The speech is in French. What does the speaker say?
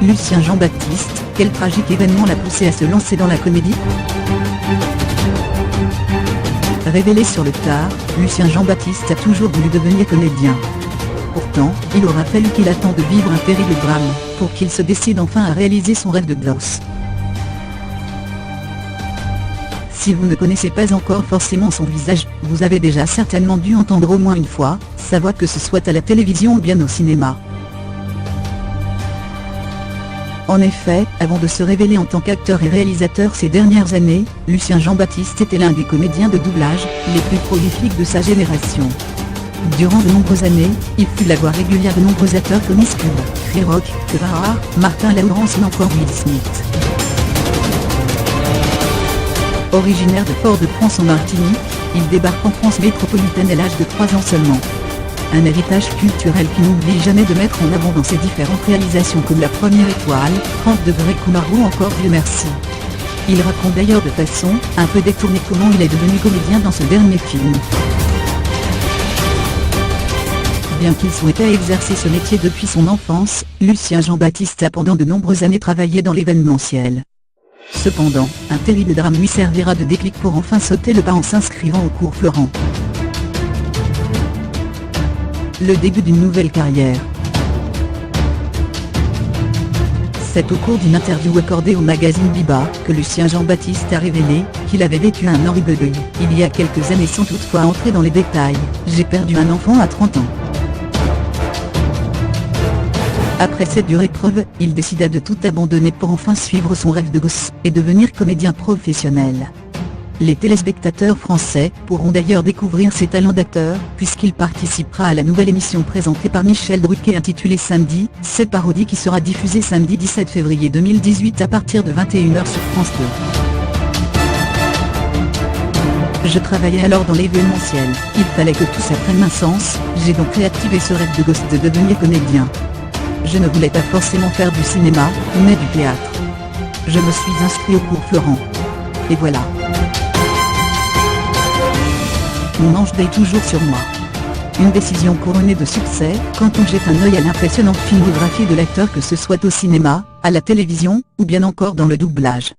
Lucien Jean-Baptiste, quel tragique événement l'a poussé à se lancer dans la comédie? Révélé sur le tard, Lucien Jean-Baptiste a toujours voulu devenir comédien. Pourtant, il aura fallu qu'il attende de vivre un terrible drame, pour qu'il se décide enfin à réaliser son rêve de gosse. Si vous ne connaissez pas encore forcément son visage, vous avez déjà certainement dû entendre au moins une fois sa voix, que ce soit à la télévision ou bien au cinéma. En effet, avant de se révéler en tant qu'acteur et réalisateur ces dernières années, Lucien Jean-Baptiste était l'un des comédiens de doublage les plus prolifiques de sa génération. Durant de nombreuses années, il fut la voix régulière de nombreux acteurs comme Ice Cube, Chris Rock, Kevin Hart, Martin Lawrence ou encore Will Smith. Originaire de Fort-de-France en Martinique, il débarque en France métropolitaine à l'âge de 3 ans seulement. Un héritage culturel qui n'oublie jamais de mettre en avant dans ses différentes réalisations comme La Première Étoile, 30 degrés Kumar ou encore Dieu merci. Il raconte d'ailleurs de façon un peu détournée comment il est devenu comédien dans ce dernier film. Bien qu'il souhaitait exercer ce métier depuis son enfance, Lucien Jean-Baptiste a pendant de nombreuses années travaillé dans l'événementiel. Cependant, un terrible drame lui servira de déclic pour enfin sauter le pas en s'inscrivant au cours Florent. Le début d'une nouvelle carrière. C'est au cours d'une interview accordée au magazine Biba que Lucien Jean-Baptiste a révélé qu'il avait vécu un horrible deuil il y a quelques années sans toutefois entrer dans les détails. J'ai perdu un enfant à 30 ans. Après cette dure épreuve, il décida de tout abandonner pour enfin suivre son rêve de gosse et devenir comédien professionnel. Les téléspectateurs français pourront d'ailleurs découvrir ses talents d'acteur, puisqu'il participera à la nouvelle émission présentée par Michel Drucker intitulée Samedi, cette parodie qui sera diffusée samedi 17 février 2018 à partir de 21h sur France 2. Je travaillais alors dans l'événementiel, il fallait que tout ça prenne un sens, j'ai donc réactivé ce rêve de gosse de devenir comédien. Je ne voulais pas forcément faire du cinéma, mais du théâtre. Je me suis inscrit au cours Florent. Et voilà. Mon ange veille toujours sur moi. Une décision couronnée de succès, quand on jette un œil à l'impressionnante filmographie de l'acteur, que ce soit au cinéma, à la télévision, ou bien encore dans le doublage.